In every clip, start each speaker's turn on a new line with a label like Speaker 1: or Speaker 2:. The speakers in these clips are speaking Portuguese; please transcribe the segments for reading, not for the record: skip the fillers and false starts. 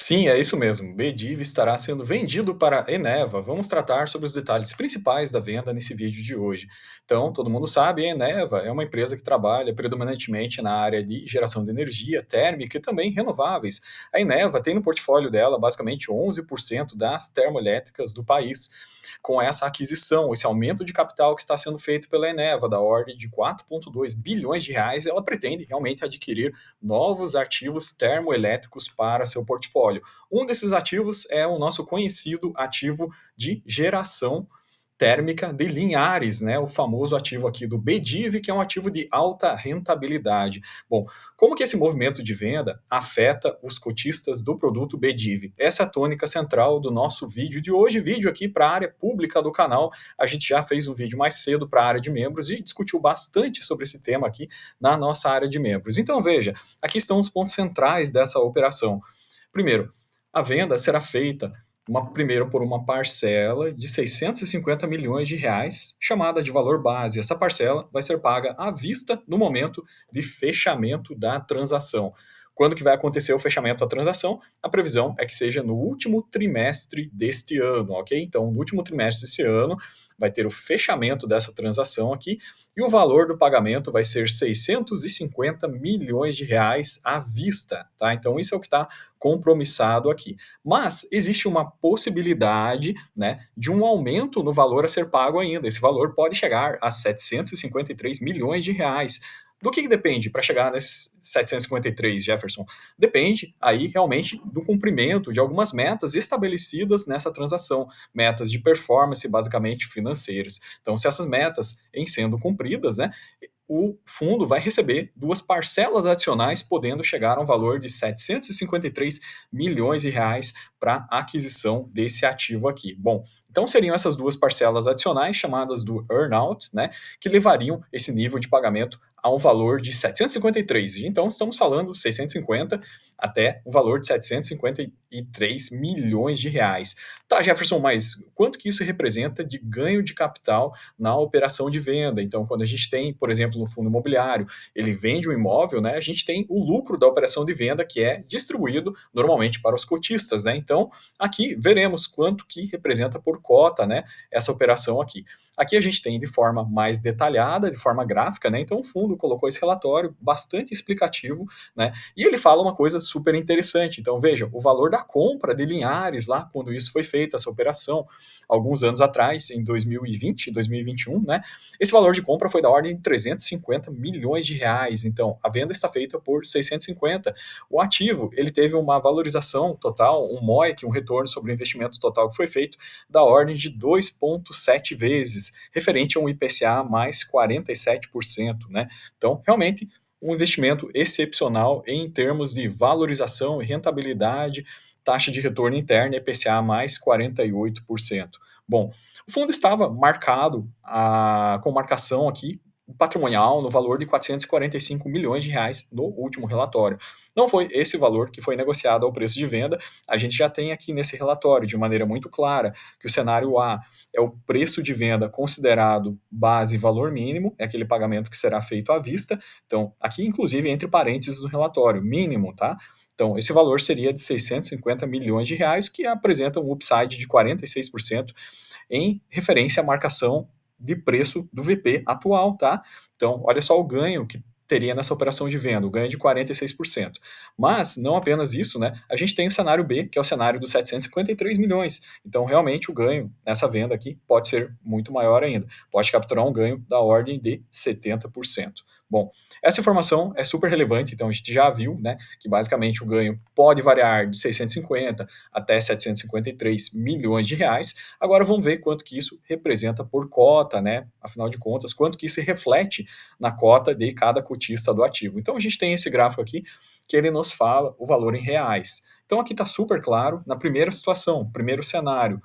Speaker 1: Sim, é isso mesmo. BDIV estará sendo vendido para a Eneva. Vamos tratar sobre os detalhes principais da venda nesse vídeo de hoje. Então, todo mundo sabe, a Eneva é uma empresa que trabalha predominantemente na área de geração de energia térmica e também renováveis. A Eneva tem no portfólio dela basicamente 11% das termoelétricas do país. Com essa aquisição, esse aumento de capital que está sendo feito pela Eneva, da ordem de 4,2 bilhões de reais, ela pretende realmente adquirir novos ativos termoelétricos para seu portfólio. Um desses ativos é o nosso conhecido ativo de geração térmica de Linhares, né, o famoso ativo aqui do BDIV, que é um ativo de alta rentabilidade. Bom, como que esse movimento de venda afeta os cotistas do produto BDIV? Essa é a tônica central do nosso vídeo de hoje, vídeo aqui para a área pública do canal. A gente já fez um vídeo mais cedo para a área de membros e discutiu bastante sobre esse tema aqui na nossa área de membros. Então veja, aqui estão os pontos centrais dessa operação. Primeiro, a venda será feita primeiro por uma parcela de 650 milhões de reais, chamada de valor base. Essa parcela vai ser paga à vista no momento de fechamento da transação. Quando que vai acontecer o fechamento da transação? A previsão é que seja no último trimestre deste ano, ok? Então, no último trimestre desse ano, vai ter o fechamento dessa transação aqui e o valor do pagamento vai ser 650 milhões de reais à vista, tá? Então, isso é o que está compromissado aqui. Mas existe uma possibilidade, né, de um aumento no valor a ser pago ainda. Esse valor pode chegar a 753 milhões de reais. Do que depende para chegar nesses 753, Jefferson? Depende aí realmente do cumprimento de algumas metas estabelecidas nessa transação, metas de performance basicamente financeiras. Então, se essas metas em sendo cumpridas, né, o fundo vai receber duas parcelas adicionais, podendo chegar a um valor de 753 milhões de reais para a aquisição desse ativo aqui. Bom, então seriam essas duas parcelas adicionais, chamadas do earnout, né, que levariam esse nível de pagamento a um valor de 753. Então, estamos falando 650 até um valor de 753 milhões de reais. Tá, Jefferson, mas quanto que isso representa de ganho de capital na operação de venda? Então, quando a gente tem, por exemplo, no fundo imobiliário, ele vende um imóvel, né, a gente tem o lucro da operação de venda que é distribuído normalmente para os cotistas, né? Então, aqui veremos quanto que representa por cota, né, essa operação aqui. Aqui a gente tem de forma mais detalhada, de forma gráfica, né? Então, o fundo colocou esse relatório bastante explicativo, né? E ele fala uma coisa super interessante. Então, veja, o valor da compra de Linhares lá, quando isso foi feito, essa operação, alguns anos atrás, em 2020, 2021, né? Esse valor de compra foi da ordem de 350 milhões de reais. Então, a venda está feita por 650. O ativo, ele teve uma valorização total, um MOIC, um retorno sobre o investimento total que foi feito, da ordem de 2,7 vezes, referente a um IPCA mais 47%, né? Então, realmente, um investimento excepcional em termos de valorização e rentabilidade, taxa de retorno interna IPCA mais 48%. Bom, o fundo estava marcado com marcação aqui patrimonial no valor de 445 milhões de reais no último relatório. Não foi esse valor que foi negociado ao preço de venda, a gente já tem aqui nesse relatório de maneira muito clara que o cenário A é o preço de venda considerado base valor mínimo, é aquele pagamento que será feito à vista. Então, aqui inclusive entre parênteses no relatório, mínimo, tá? Então, esse valor seria de 650 milhões de reais, que apresenta um upside de 46% em referência à marcação de preço do VP atual, tá? Então, olha só o ganho que teria nessa operação de venda, o ganho de 46%. Mas, não apenas isso, né? A gente tem o cenário B, que é o cenário dos 753 milhões. Então, realmente, o ganho nessa venda aqui pode ser muito maior ainda. Pode capturar um ganho da ordem de 70%. Bom, essa informação é super relevante, então a gente já viu, né, que basicamente o ganho pode variar de 650 até 753 milhões de reais. Agora vamos ver quanto que isso representa por cota, né? Afinal de contas, quanto que isso reflete na cota de cada cotista do ativo. Então a gente tem esse gráfico aqui que ele nos fala o valor em reais. Então aqui está super claro, na primeira situação, primeiro cenário,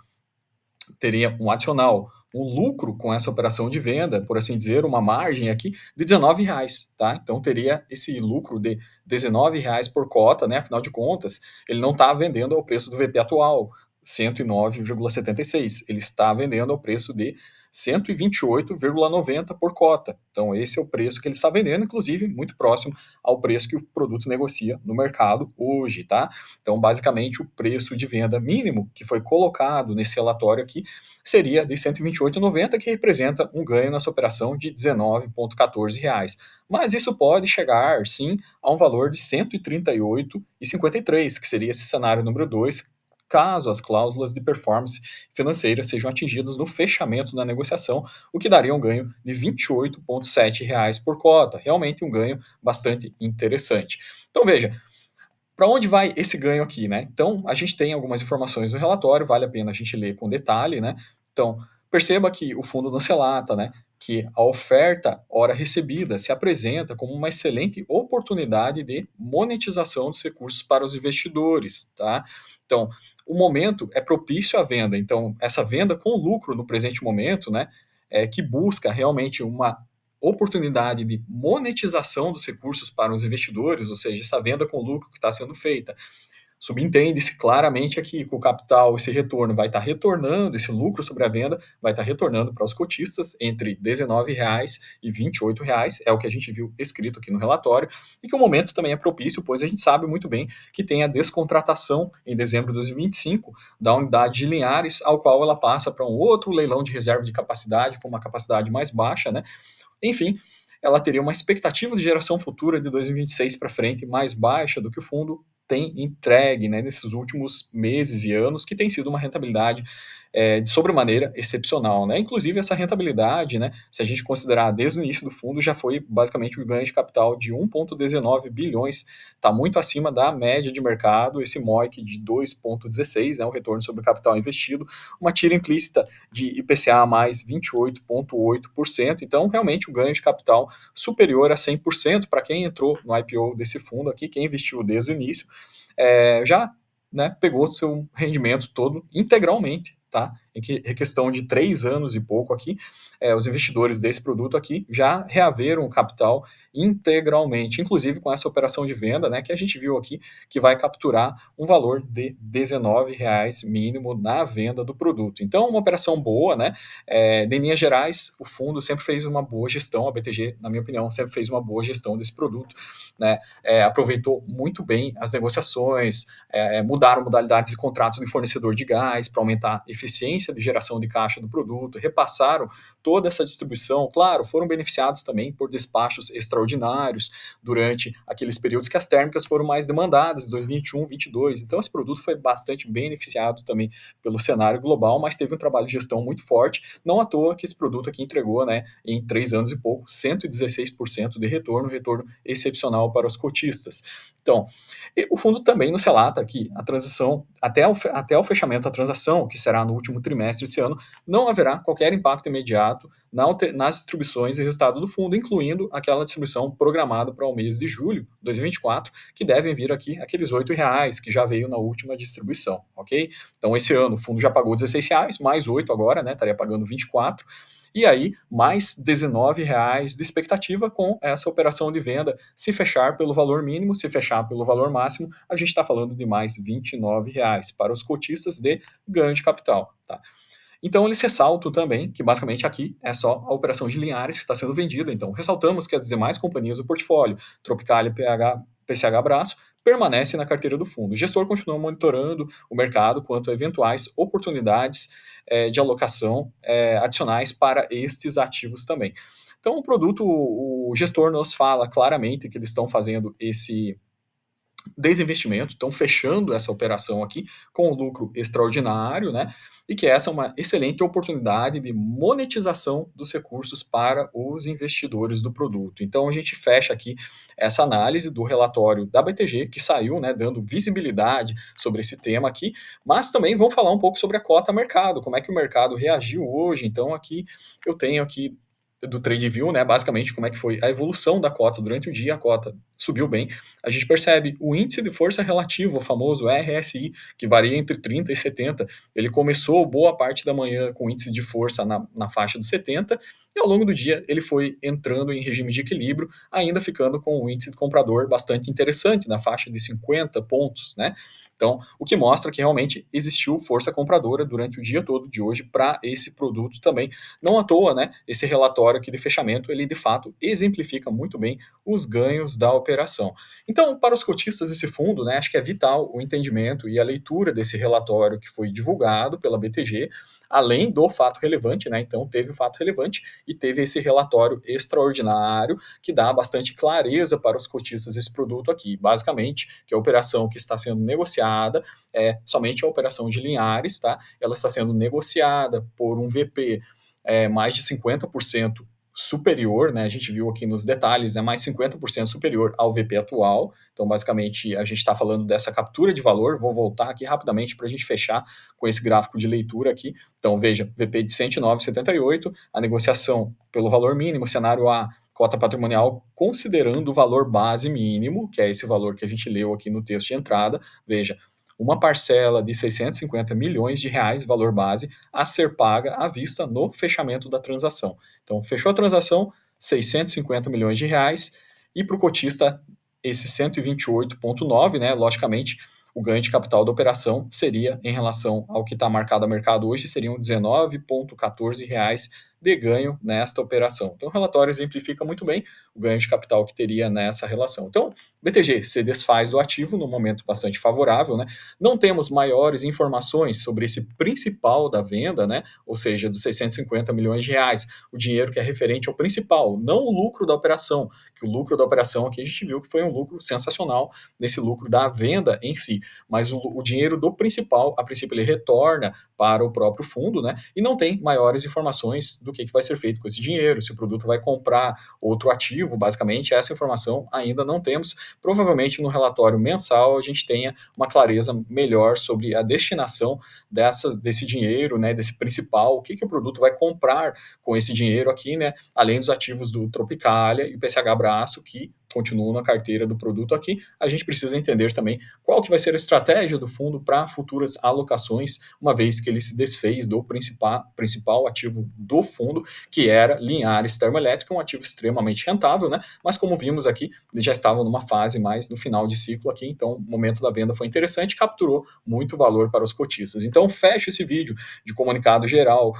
Speaker 1: teria um adicional, um lucro com essa operação de venda, por assim dizer, uma margem aqui de R$19, tá? Então teria esse lucro de R$19 por cota, né? Afinal de contas, ele não está vendendo ao preço do VP atual. 109,76. Ele está vendendo ao preço de 128,90 por cota. Então, esse é o preço que ele está vendendo, inclusive muito próximo ao preço que o produto negocia no mercado hoje, tá? Então, basicamente, o preço de venda mínimo que foi colocado nesse relatório aqui seria de R$ 128,90, que representa um ganho nessa operação de R$ 19,14. Mas isso pode chegar, sim, a um valor de R$ 138,53, que seria esse cenário número 2, caso as cláusulas de performance financeira sejam atingidas no fechamento da negociação, o que daria um ganho de R$ 28,7 por cota. Realmente um ganho bastante interessante. Então veja, para onde vai esse ganho aqui, né? Então, a gente tem algumas informações no relatório, vale a pena a gente ler com detalhe, né? Então, perceba que o fundo não se relata, né? Que a oferta hora recebida se apresenta como uma excelente oportunidade de monetização dos recursos para os investidores, tá? Então, o momento é propício à venda. Então, essa venda com lucro no presente momento, né? Que busca realmente uma oportunidade de monetização dos recursos para os investidores, ou seja, essa venda com lucro que está sendo feita. Subentende-se claramente aqui que o capital, esse retorno vai estar retornando, esse lucro sobre a venda vai estar retornando para os cotistas entre R$19 e R$28, é o que a gente viu escrito aqui no relatório, e que o momento também é propício, pois a gente sabe muito bem que tem a descontratação em dezembro de 2025 da unidade de Linhares, ao qual ela passa para um outro leilão de reserva de capacidade, com uma capacidade mais baixa, né? Enfim, ela teria uma expectativa de geração futura de 2026 para frente mais baixa do que o fundo tem entregue, né, nesses últimos meses e anos, que tem sido uma rentabilidade de sobremaneira excepcional, né? Inclusive essa rentabilidade, né, se a gente considerar desde o início do fundo, já foi basicamente um ganho de capital de 1,19 bilhões, está muito acima da média de mercado, esse MOIC de 2,16, né, o retorno sobre o capital investido, uma tira implícita de IPCA mais 28,8%, então realmente um ganho de capital superior a 100% para quem entrou no IPO desse fundo aqui, quem investiu desde o início, já, né, pegou seu rendimento todo integralmente, tá? Em questão de 3 anos e pouco aqui, os investidores desse produto aqui já reaveram o capital integralmente, inclusive com essa operação de venda, né, que a gente viu aqui, que vai capturar um valor de R$19 mínimo na venda do produto. Então, uma operação boa, né? De linhas gerais, o fundo sempre fez uma boa gestão, a BTG, na minha opinião, sempre fez uma boa gestão desse produto, né? Aproveitou muito bem as negociações, mudaram modalidades de contrato de fornecedor de gás para aumentar a eficiência de geração de caixa do produto, repassaram toda essa distribuição, claro, foram beneficiados também por despachos extraordinários durante aqueles períodos que as térmicas foram mais demandadas, 2021, 2022, então esse produto foi bastante beneficiado também pelo cenário global, mas teve um trabalho de gestão muito forte, não à toa que esse produto aqui entregou, né, em 3 anos e pouco, 116% de retorno, retorno excepcional para os cotistas. Então, o fundo também nos relata que a transação, até o fechamento da transação, que será no último trimestre desse ano, não haverá qualquer impacto imediato nas distribuições e resultado do fundo, incluindo aquela distribuição programada para o mês de julho de 2024, que devem vir aqui aqueles R$8 que já veio na última distribuição, ok? Então, esse ano o fundo já pagou R$16, mais 8 agora, né? Estaria pagando 24. E aí, mais R$19 de expectativa com essa operação de venda. Se fechar pelo valor mínimo, se fechar pelo valor máximo, a gente está falando de mais R$29 para os cotistas de ganho de capital. Tá? Então, eles ressaltam também que, basicamente, aqui é só a operação de Linhares que está sendo vendida. Então, ressaltamos que as demais companhias do portfólio, Tropicália, PCH Braço, permanecem na carteira do fundo. O gestor continua monitorando o mercado quanto a eventuais oportunidades de alocação adicionais para estes ativos também. Então, o produto, o gestor nos fala claramente que eles estão fazendo esse desinvestimento, estão fechando essa operação aqui com um lucro extraordinário, né? E que essa é uma excelente oportunidade de monetização dos recursos para os investidores do produto. Então a gente fecha aqui essa análise do relatório da BTG que saiu, né, dando visibilidade sobre esse tema aqui, mas também vamos falar um pouco sobre a cota mercado, como é que o mercado reagiu hoje. Então aqui eu tenho aqui do TradingView, né, basicamente como é que foi a evolução da cota durante o dia, a cota subiu bem. A gente percebe o índice de força relativo, o famoso RSI, que varia entre 30 e 70. Ele começou boa parte da manhã com índice de força na faixa dos 70, e ao longo do dia ele foi entrando em regime de equilíbrio, ainda ficando com um índice de comprador bastante interessante, na faixa de 50 pontos, né? Então, o que mostra que realmente existiu força compradora durante o dia todo de hoje para esse produto também. Não à toa, né? Esse relatório aqui de fechamento, ele de fato exemplifica muito bem os ganhos da operação. Então, para os cotistas desse fundo, né, acho que é vital o entendimento e a leitura desse relatório que foi divulgado pela BTG, além do fato relevante, né? Então, teve o fato relevante e teve esse relatório extraordinário que dá bastante clareza para os cotistas desse produto aqui. Basicamente, que a operação que está sendo negociada é somente a operação de Linhares, tá? Ela está sendo negociada por um VP mais de 50% superior, né? A gente viu aqui nos detalhes, é mais 50% superior ao VP atual. Então, basicamente, a gente está falando dessa captura de valor. Vou voltar aqui rapidamente para a gente fechar com esse gráfico de leitura aqui. Então, veja, VP de 109,78, a negociação pelo valor mínimo, cenário A, cota patrimonial, considerando o valor base mínimo, que é esse valor que a gente leu aqui no texto de entrada. Veja, uma parcela de 650 milhões de reais, valor base, a ser paga à vista no fechamento da transação. Então, fechou a transação, 650 milhões de reais, e para o cotista, esse 128,9, né? Logicamente, o ganho de capital da operação seria, em relação ao que está marcado a mercado hoje, seriam 19,14 reais de ganho nesta operação. Então, o relatório exemplifica muito bem o ganho de capital que teria nessa relação. Então, BTG se desfaz do ativo num momento bastante favorável, né? Não temos maiores informações sobre esse principal da venda, né? Ou seja, dos 650 milhões de reais, o dinheiro que é referente ao principal, não o lucro da operação, que o lucro da operação aqui a gente viu que foi um lucro sensacional nesse lucro da venda em si, mas o dinheiro do principal, a princípio ele retorna para o próprio fundo, né? E não tem maiores informações do que vai ser feito com esse dinheiro, se o produto vai comprar outro ativo, basicamente essa informação ainda não temos. Provavelmente no relatório mensal a gente tenha uma clareza melhor sobre a destinação desse dinheiro, né, desse principal, o que o produto vai comprar com esse dinheiro aqui, né, além dos ativos do Tropicália e PCH Braço, que continuam na carteira do produto aqui. A gente precisa entender também qual que vai ser a estratégia do fundo para futuras alocações, uma vez que ele se desfez do principal ativo do fundo, que era Linhares Termoelétrica, um ativo extremamente rentável, né? Mas como vimos aqui, ele já estava numa fase mais no final de ciclo aqui, então o momento da venda foi interessante, capturou muito valor para os cotistas. Então fecho esse vídeo de comunicado geral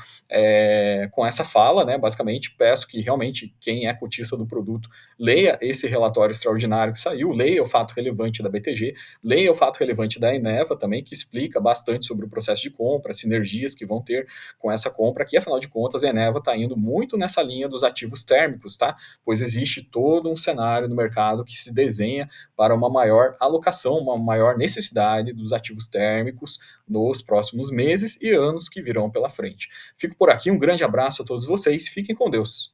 Speaker 1: com essa fala, né? Basicamente peço que realmente quem é cotista do produto leia esse relatório extraordinário que saiu, leia o fato relevante da BTG, leia o fato relevante da Eneva também, que explica bastante sobre o processo de compra, sinergias que vão ter com essa compra, que afinal de contas a Eneva está indo muito nessa linha dos ativos térmicos, tá? Pois existe todo um cenário no mercado que se desenha para uma maior alocação, uma maior necessidade dos ativos térmicos nos próximos meses e anos que virão pela frente. Fico por aqui, um grande abraço a todos vocês, fiquem com Deus.